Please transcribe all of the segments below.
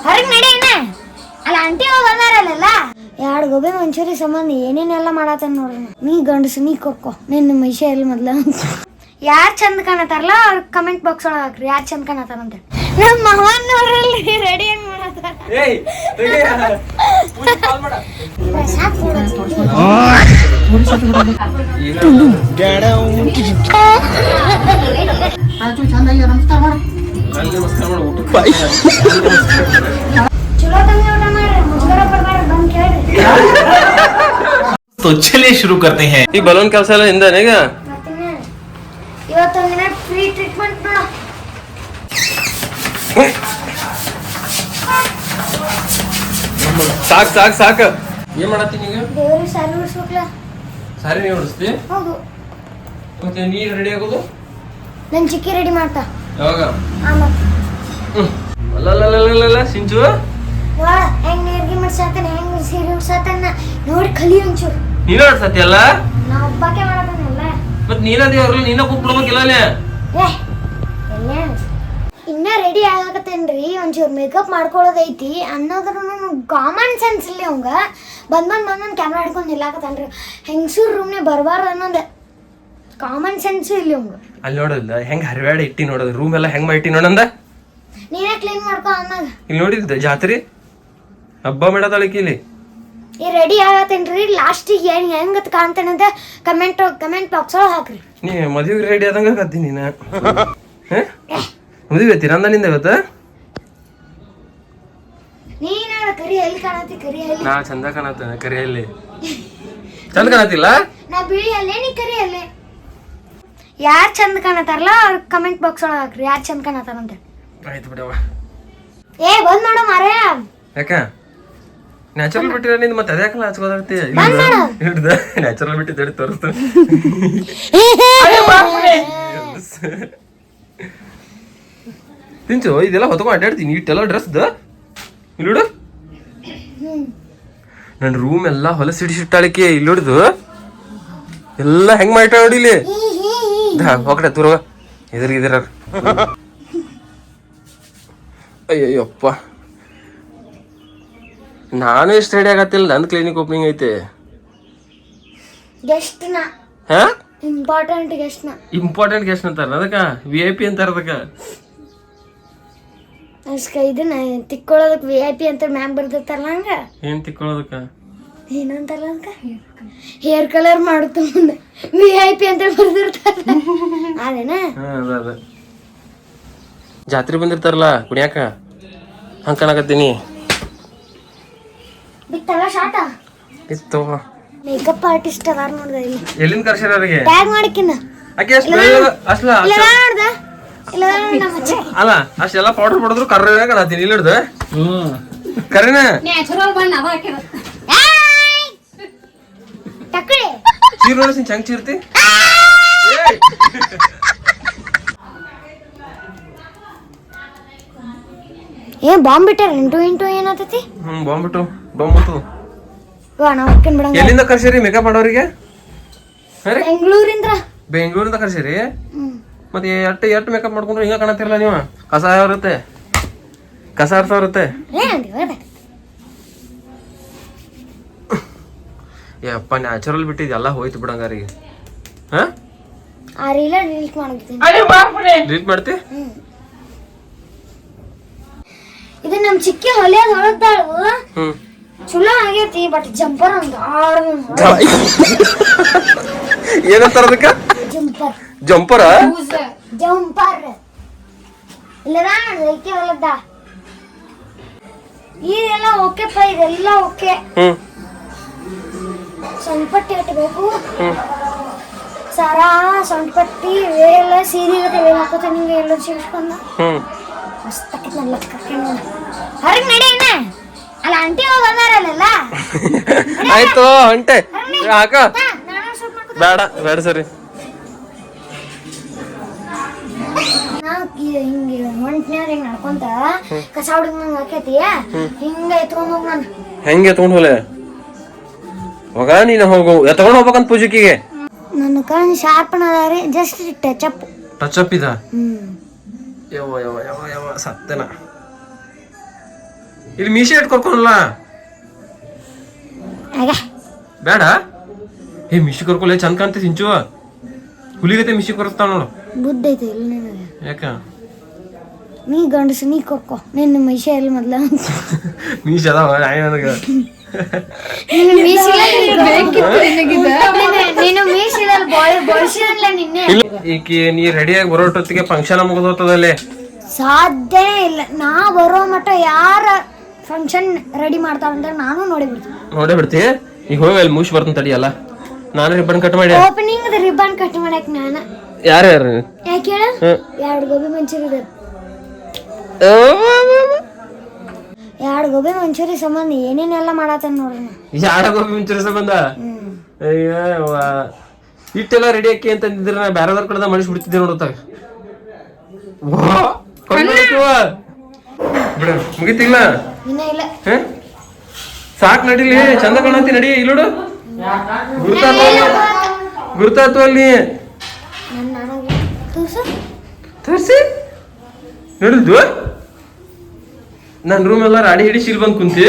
ಹೊರಗೆ ನಡೆಯನ ಅಲ್ಲ ಆಂಟಿ ಅವ್ರು ಬಂದಾರಲ್ಲ 2 ಗೋಬಿ ಮಂಚೂರಿ ಸಂಬಂಧ ಏನೇನೆಲ್ಲ ಮಾಡತ್ತ ನೋಡ್ರಿ. ನೀ ಗಂಡಸು ನೀ ಕೊಕ್ಕೋ ನಿನ್ನ ಮೈಷ ಎಲ್ಲಿ ಮೊದ್ಲ. ಯಾರು ಚಂದ ಕಾಣತಾರಲ್ಲ ಅವ್ರ ಕಮೆಂಟ್ ಬಾಕ್ಸ್ ಒಳಗೆ ಹಾಕ್ರಿ ಯಾರು ಚಂದ ಕಾಣತಾರಂತ. ನಮ್ಮ ಮಾವನವ್ರಲ್ಲಿ ರೆಡಿ ಹೆಂಗ್ ಮಾಡತ್ತಾರ. ಚಲೋ ತಂಗ ಊಟ ಮಾಡ್ರಿ ಮುಜುಗರ ಪಡ್ಬಾರ್ದು ಬಂದು ಕೇಳ್ರಿ. तो चलिए शुरू करते हैं. ಈ ಬಲೂನ್ ಕೆಲಸ ಎಲ್ಲ ಹಿಂದನೇಗ ಇವತ್ತು ಒಂದಿನ ಫ್ರೀ ಟ್ರೀಟ್ಮೆಂಟ್ ನೋಡ. ಸಾಕ್ ಸಾಕ್ ಸಾಕ್. ಏನ್ ಮಾಡತ್ತೀನಿ ಈಗ? ದೇವ್ರಿಗೆ ಸಾರಿ ಉಡ್ಸ್ಬೇಕಲ್ಲ. ಸಾರಿ ನೀ ಉಡಿಸ್ತಿ? ಹೌದು. ಮತ್ತೆ ನೀ ರೆಡಿ ಆಗೋದು? ನನ್ ಚಿಕ್ಕಿ ರೆಡಿ ಮಾಡ್ತಾ. ಯಾವಾಗ? ಆಮೇಲೆ. ಅಲ್ಲಲ್ಲಲ್ಲಲ್ಲ ಸಿಂಚು. ನೋಡ ಹೆಂಗ್ ನೀರ್ಗಿ ಮಾಡ್ಸಾತಾನೆ ಹೆಂಗ್ ಸೀರೆ ಉಡ್ಸಾತಾನ ನೋಡಿ ಕಲಿ ಒಂಚೂರು. ನೀನ ಉಡ್ಸತಿಯಲ್ಲ? ನಾ ಒಬ್ಬಾಕೆ ಮಾಡತಾನಲ್ಲ. ಮತ್ ನೀನದಿ ಅವ್ರಲ್ಲ ನೀನ ಕೂತ್ಬಿಡ್ಬೇಕಿಲ್ಲ ಅಲ್ಲೇ. ಎಲ್ಲ ಇನ್ನ ರೆಡಿ ಆಗಕತ್ತೇನ್ರಿ ಒಂಚೂರು ಮೇಕಪ್ ಮಾಡ್ಕೊಳ್ಳೋದೈತಿ ಅನ್ನೋದ್ರೂ ಕಾಮನ್ ಸೆನ್ಸ್ ಇಲ್ಲಿ ಅವಂಗ ಬಂದ್ ಕ್ಯಾಮ್ರಾ ಹಿಡ್ಕೊಂಡು ನಿಲ್ಲಾಕತ್ತನ್ರಿ. ಹೆಂಗಸೂರ್ ರೂಮ್ನೇ ಬರಬಾರ್ದು ಅನ್ನೋದು ಕಾಮನ್ ಸೆನ್ಸು ಇಲ್ಲಿ ಅವಂಗ. ಅಲ್ಲಿ ನೋಡಲ್ಲ ಹೆಂಗ್ ಹರಿವಾಡ ಇಟ್ಟಿ ನೋಡೋದು ರೂಮ್ ಎಲ್ಲ ಹೆಂಗ್ ಮಾಡಿಟ್ಟಿ ನೋಡಂದ. ನೀನೇ ಕ್ಲೀನ್ ಮಾಡ್ಕೊ ಅನ್ನಾಗ. ಇಲ್ಲಿ ನೋಡಿದ್ದೆ ಜಾತ್ರೆ ಹಬ್ಬ ಮಾಡತಾಳಕಿ ಇಲ್ಲಿ. ಈ ರೆಡಿ ಆಗತ್ತೇನ್ರಿ ಲಾಸ್ಟಿಗೆ ಏನ್ ಹೆಂಗತ್ ಕಾಣ್ತಾನಂತ ಕಮೆಂಟ್ ಬಾಕ್ಸ್ ಒಳಗೆ ಹಾಕ್ರಿ. ನೀ ಮದುವೆಗೆ ರೆಡಿ ಆದಂಗ ಕತ್ತಿ ನೀನ. ಮದುವೆ ಐತಿ ನಂದನಿಂದ ಇವತ್ತ. ನೀನ ಕರಿ ಎಲ್ಲಿ ಕಾಣತಿ ಕರಿ ಎಲ್ಲಿ. ನಾ ಚಂದ ಕಾಣತ್ತ ಕರಿಯಲ್ಲಿ ಚಂದ ಕಾಣತಿಲ್ಲ. ನಾ ಬಿಳಿ ಅಲ್ಲೇ ನೀ ಕರಿ ಅಲ್ಲೇ. ಯಾರು ಚಂದ ಕಾಣತಾರಲ್ಲ ಅವ್ರ ಕಮೆಂಟ್ ಬಾಕ್ಸ್ ಒಳಗೆ ಹಾಕ್ರಿ ಯಾರು ಚಂದ ಕಾಣತಾರಂತ. ಆಯ್ತು ಬಿಡವ. ಬಂದ್ ನೋಡು ಮಾರೇ. ಯಾಕ ನ್ಯಾಚುರಲ್ ಬಿಟ್ಟಿರ ನಿಂದ ಮತ್ತೆ ಅದ್ಯಾಕಲ್ಲ ಹಚ್ಕೋದಾಡ್ತಿ. ಹಿಡ್ದ ನ್ಯಾಚುರಲ್ ಬಿಟ್ಟಿದ್ದ ತೋರಿಸ್ತಾನೆ. ತಿಂಚು ಇದೆಲ್ಲ ಹೊತ್ಕೊಂಡು ಅಡ್ಡಾಡ್ತೀನಿ ಇಟ್ಟೆಲ್ಲ ಡ್ರೆಸ್ದ ಇಲ್ಲೋಡು. ನನ್ನ ರೂಮ್ ಎಲ್ಲ ಹೊಲಸ್ ಹಿಡಿಸಿಟ್ಟಾಳಿಕೆ ಇಲ್ಲೋಡ್ದು ಎಲ್ಲ ಹೆಂಗ್ ಮಾಡಿಟ್ಟ ನೋಡಿಲಿ. ಹೋಗಡೆ ತೂರವ ಇದ್ರ ಅಯ್ಯಯ್ಯಪ್ಪ ನಾನು ಎಷ್ಟು ರೆಡಿ ಆಗತ್ತಿಲ್ಲ. ನಂದು ಕ್ಲಿನಿಕ್ ಓಪನಿಂಗ್ ಐತೆ. ಇಂಪಾರ್ಟೆಂಟ್ ಗೆಸ್ಟ್ ಅಂತಾರ ಅದಕ್ಕ VIP ಅಂತಾರ ಅದಕ್ಕ. ಇದನ್ನ ತಿಕ್ಕೊಳ್ಳೋದಕ್ಕೆ VIP ಅಂತ ಮ್ಯಾಮ್ ಬರ್ದಿರ್ತಾರಲ್ಲ ಹಂಗ. ಏನ್ ತಿಕ್ಕೊಳ್ಳೋದಕ್ಕ ಏನಂತಾರಲ್ಲ ಅದಕ್ಕ ಹೇರ್ ಕಲರ್ ಮಾಡುತ್ತ ಮುಂದೆ VIP ಅಂತ ಬರ್ದಿರ್ತಾರ ಅದೇನ. ಅದ ಜಾತ್ರೆ ಬಂದಿರ್ತಾರಲ್ಲ ಕುಣಿಯಾಕ ಹಂಗ ಕಾಣಕತ್ತೀನಿ. ಬಿತ್ತಲ್ಲ ಶಾಟ ಇತ್ತು ಮೇಕಪ್ ಆರ್ಟಿಸ್ಟ್ ಅದಾರ ನೋಡ್ದ ಇಲ್ಲಿ. ಎಲ್ಲಿಂದ ಕರ್ಸ್ಯಾರ ಅವ್ರಿಗೆ? ಟ್ಯಾಗ್ ಮಾಡಿಕಿನ ಅಲ್ಲ ಅಷ್ಟೆಲ್ಲ ಪೌಡರ್ ಪಡೆದ್ರು ಕರ್ರ ಕಾಣತ್ತೀನಿ ಇಲ್ಲ ಹಿಡ್ದು. ಕರೆನ ಚೀರ್ ನೋಡಿಸಿ ಚಂಗ್ ಚೀರ್ತಿ. ಬಾಂಬ್ ಬಿಟ್ಟಾರ ಇಂಟು ಏನಾತತಿ. ಬಾಂಬ್ ಎಲ್ಲಿಂದ ಕರ್ಸಿರಿ ಮೇಕಪ್ ಮಾಡೋರಿಗೆ? ಬೆಂಗಳೂರಿಂದ ಕರ್ಸಿರಿ. ಮತ್ತೆ ಎಷ್ಟು ಮೇಕಪ್ ಮಾಡ್ಕೊಂಡ್ರು ಹಿಂಗ ಕಾಣತಿರಲ್ಲ ನೀವು. ಕಸ ಇರುತ್ತೆ ಕಸ ಇರುತ್ತೆ. ಯಪ್ಪ ನ್ಯಾಚುರಲ್ ಬಿಟ್ಟಿದ್ ಎಲ್ಲ ಹೋಯ್ತು ಬಿಡಂಗಾರಿಗೆ. ಡಿಲೀಟ್ ಮಾಡ್ತಿ. ಇದು ನಮ್ ಚಿಕ್ಕಿ ಹೊಲಿಯೋದ್ ಹೊಳಗ್ದಾಳು ಚಲೋ ಆಗೈತಿ. ಬಟ್ ಜಂಪರ್ ಏನಂತಾರ ಅದಕ್ಕ? ಜಂಪರ್ ಇಲ್ಲದ ಹೊಲದ ಇದೆಲ್ಲ ಓಕೆಪ್ಪ. ಇದೆಲ್ಲ ಓಕೆ. ಸೊಂಟಪಟ್ಟಿ ಇಟ್ಬೇಕು. ಸರ ಸೊಂಟಪಟ್ಟಿ ಎಲ್ಲ ಸೀರೆ ಹಾಕೋತ ನಿಂಗೆ ಎಲ್ಲ ಸಿಗಿಸ್ಕೊಂಡ ಮಸ್ತ್ ಆಕೈತಿ. ಹೊರಗೆ ನಡೆಯನ ಅಲ್ಲ ಆಂಟಿ ಅವ್ರು ಬಂದಾರಲ್ಲ. ಆಯ್ತು ಹೊಂಟೆ ಹಾಕ. ಬೇಡ ಬೇಡ ಸರಿ. ಹಿಂಗೆ ಹೊಂಟ್ನ್ಯಾರ ಹಿಂಗ್ ನಡ್ಕೊಂತ ಕಸ ಹುಡುಗ ಹಾಕೈತಿ ಹಿಂಗ ಎತ್ಕೊಂಡ್ ಹೋಗ್ ನಾನು. ಹೆಂಗೆ ಎತ್ಕೊಂಡ್ ಹೋಲೆ ಹೋಗ ನೀನು ಹೋಗು ಎತ್ಕೊಂಡ್ ಹೋಗ್ಬೇಕಂತ ಪೂಜಕಿಗೆ. ನನ್ನ ಕಣ್ ಶಾರ್ಪನ್ ಅದಾರಿ ಜಸ್ಟ್ ಟಚ್ ಅಪ್ ಇದ. ಯವ್ವ ಯವ್ವ ಯವ್ವ ಯವ್ವ ಸತ್ತನ. ಇಲ್ಲಿ ಮೀಸೆ ಇಟ್ಕೊಳ್ಕೊಲ್ಲ ಆಗ ಬೇಡ ಏ ಮಿಶಿ ಕರ್ಕೊಲ್ಲ ಚಂದ ಕಾಣ್ತೈತಿ ಇಂಚು ಹುಲಿಗತೆ ಮಿಶಿ ಕೊರಸ್ತಾವ ನೋಡು ಬುದ್ಧ ಐತೆ ಇಲ್ಲ ನಿನಗೆ ಯಾಕ ನೀ ಗಂಡಸು ನೀ ಕೊಕ್ಕೋ ನಿನ್ನ ಮೈಷ ಎಲ್ಲಿ ಮೊದ್ಲ ಮೀಶ ಅದಾವ ನನಗೆ ನೀನು ಮೀಸಿಲ್ಲ ನೀನು ಮೀಸಿಲ್ಲ ಬಳಸಿರಲ್ಲ ನಿನ್ನೆ ಈಕಿ ನೀ ರೆಡಿಯಾಗಿ ಬರೋಟೊತ್ತಿಗೆ ಫಂಕ್ಷನ್ ಮುಗಿದೋತದಲ್ಲಿ ಸಾಧ್ಯನೇ ಇಲ್ಲ ನಾ ಬರೋ ಮಟ್ಟ ಯಾರ ಫಂಕ್ಷನ್ ರೆಡಿ ಮಾಡ್ತಾರಂತ ನಾನು ನೋಡಿಬಿಡ್ತೀನಿ ನೋಡೇ ಬಿಡ್ತಿ ಈಗ ಹೋಗಿ ಅಲ್ಲಿ ಮುಗಿಸಿ ಬರ್ತಾನೆ ತಡಿಯಲ್ಲ ನಾನು ರಿಬ್ಬನ್ ಕಟ್ ಮಾಡಿ ಓಪನಿಂಗ್ ರಿಬ್ಬನ್ ಕಟ್ ಮಾಡಕ್ ನಾನು ಯಾರು ಯಾಕೆ ಹೇಳ 2 ಗೋಬಿ ಮಂಚೂರಿ 2 ಗೋಬಿ ಮಂಚೂರಿ ಸಂಬಂಧ ಏನೇನೆಲ್ಲ ಮಾಡತ್ತಾನ ನೋಡ್ರಿ ಯಾರ ಗೋಬಿ ಮುಂಚೂರಿ ಸಂಬಂಧ ಅಯ್ಯೋ ಇಟ್ಟೆಲ್ಲ ರೆಡಿ ಆಕಿ ಅಂತಂದಿದ್ರೆ ನಾ ಬ್ಯಾರದವ್ರ ಕಡೆದ ಮನುಷ್ಯ ಬಿಡ್ತಿದ್ದೆ ನೋಡುತ್ತಾಗ ಬಿಡ ಮುಗಿತಿಲ್ಲ ಇನ್ನ ಇಲ್ಲ ಸಾಕ್ ನಡಿಲಿ ಚಂದ ಕಾಣತಿ ನಡಿ ಇಲ್ಲೋಡು ಗುರ್ತಾತು ಅಲ್ಲಿ ತೋರ್ಸಿ ನಡಿದ್ದು ನನ್ ರೂಮ್ ಎಲ್ಲ ರಾಡಿ ಹಿಡಿ ಶಿಲ್ ಬಂದ್ ಕುಂತಿ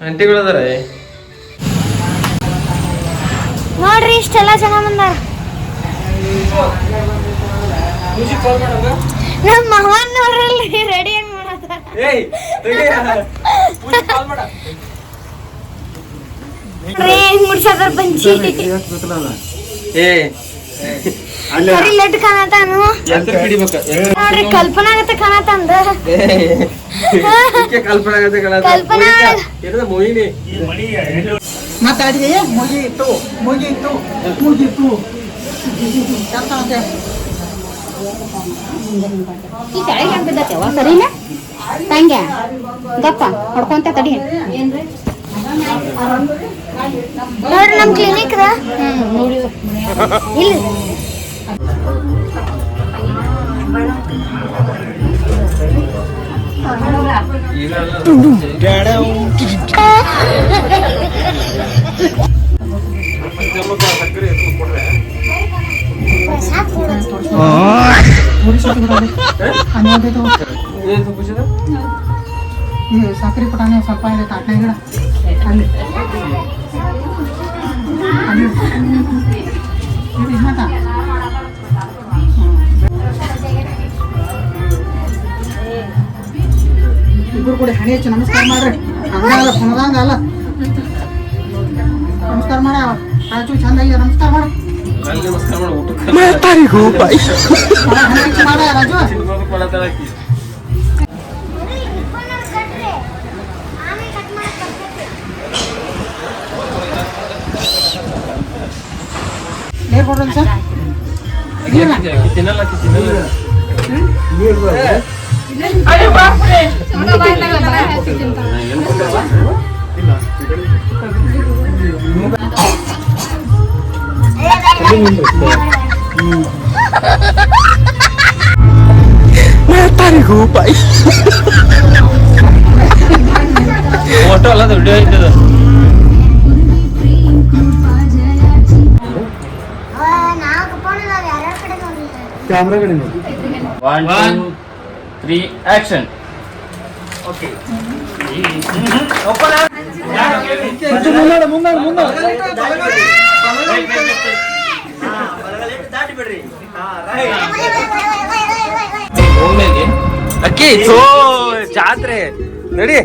ಆಂಟಿಗಳದಾರ ನೋಡ್ರಿ ಇಷ್ಟೆಲ್ಲ ಜನ ಬಂದಾರ ನಮ್ಮ ಮಾವನ್ ನೋಡ್ರಲ್ಲಿ ರೆಡಿ ಹೆಂಗ್ ಮಾಡತ್ತಾರ ಹೆಂಗ್ ಮುಡ್ಸದ್ರ ಪಂಚಿ ಸರಿ ಲಡ್ ಕಾಣತಾನು ನೋಡ್ರಿ ಕಲ್ಪನಾ ಆಗತ್ತೆ ಕಾಣತಂದ ಕಲ್ಪನಾ ಮೋಹಿನಿ ಮಾತಾಡಿದೆಯೇ ಮುಗೀತು ಮುಗೀತು ಮುಗೀತು ಈ ಕೆಳಗೆ ಹೆಂಗ್ ಬಿದ್ದತ್ತೇವ ಸರಿನ ತಂಗ್ಯ ಗಪ್ಪ ಹೊಡ್ಕೊಂತ ತಡಿ ನೋಡ್ರಿ ನಮ್ ಕ್ಲಿನಿಕ್ ನೋಡಿ ಇಲ್ಲ ಸಕ್ರೆ ಪುಟಾನೆ ಸ್ವಲ್ಪ ಇದೆ ತಾಟ್ನ ಗಿಡ ಅಲ್ಲಿ ಅಲ್ಲಿ ಮಾತಾ ಇಬ್ಬರು ಕೂಡ ಹಣೆ ಹಚ್ಚಿ ನಮಸ್ಕಾರ ಮಾಡ್ರಿ ಹಂಗಲ್ಲ ಪುನದಂಗ ಅಲ್ಲ ನಮಸ್ಕಾರ ಮಾಡ ರಾಜು ಚಂದಾಗಿ ನಮಸ್ಕಾರ ಮಾಡ ಹಣೆ ಹಚ್ಚಿ ಮಾಡ ರಾಜು ನೀರು ಕೊಡ್ರಿ ಸರ್ ತಿನ್ನಲ್ಲ ಫೋಟೋ ಅಲ್ಲ ವಿಡಿಯೋ ಐತದ ಕ್ಯಾಮ್ರಾ ಕಡೆ ನೋಡಿ 1 2 3 ಆಕ್ಷನ್ ಓಕೆ ಅಕ್ಕಿ ಸೋ ಜಾತ್ರೆ ನಡಿ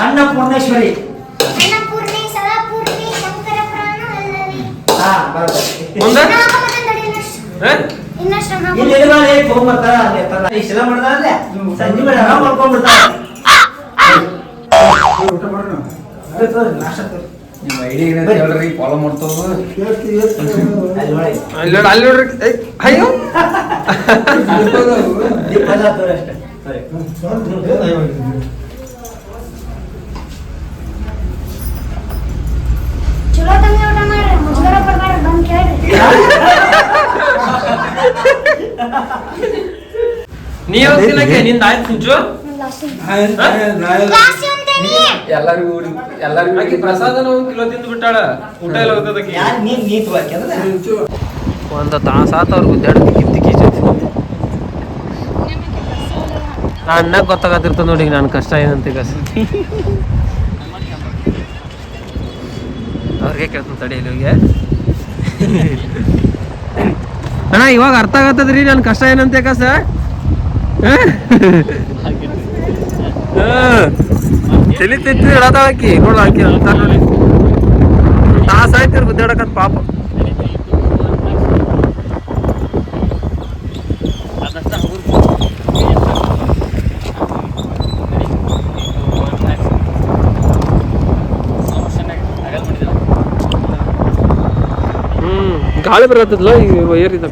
ಅನ್ನಪೂರ್ಣೇಶ್ವರಿ ಮುಂದೆ ಸಂಜೆ ಬೇಡ ಮಾಡ್ಕೊಂಡ್ಬಿಡ್ತಾರೆ ನಿಮ್ಮ ಐಡಿಯಾ ಹೇಳ್ರಿ ಫಾಲೋ ಮಾಡ್ತಾವ ಅಲ್ಲಿ ನೋಡ್ರಿ ಅಯ್ಯೋ ಚಲೋ ತಂಗಿ ಊಟ ಮಾಡ್ರಿ ಮುಜುಗರ ಪಡ್ಬಾರ್ದು ಬಂದ್ ಕೇಳ್ರಿ ನೀ ಹೋಗ್ತಿಲ್ಲಕ್ಕೆ ನಿಂದ ಆಯ್ತು ಮುಂಚು ಲಾಸ್ಟ್ ಎಲ್ಲರಿಗೂ ಆಕಿ ಪ್ರಸಾದನ 1 ಕಿಲೋ ತಿಂದು ಬಿಟ್ಟಾಳ. ಊಟ ಎಲ್ಲ ಹೋಗ್ತದಕ್ಕೆ. ಒಂದು ತಾಸ ಆತ ಅವ್ರು ಗುದ್ದಾಡ ಕಿತ್ತಿ ಅಣ್ಣ ಗೊತ್ತಾಗತ್ತಿರ್ತ ನೋಡಿ ನಾನು ಕಷ್ಟ ಏನಂತ ಈಗ ಅವ್ರಿಗೆ ಕೇಳ್ತೀನಿ ತಡೆಯಲ್ಲಿ ಹೋಗಿ ಅಣ್ಣ ಇವಾಗ ಅರ್ಥ ಆಗತ್ತದ್ರಿ ನನ್ನ ಕಷ್ಟ ಏನಂತ ಕಸ ತಲಿ ತೆತ್ತಿ ಹೇಳತಾಳಕಿ ನೋಡ ಆಕಿ ಅಂತ ನೋಡಿ ತಾಸ ಆಯ್ತು ಗುದ್ದಾಡಕತ್ ಪಾಪ. ಗಾಳಿ ಬರತ್ತಲ್ಲ ಈಗ ಏರಿದ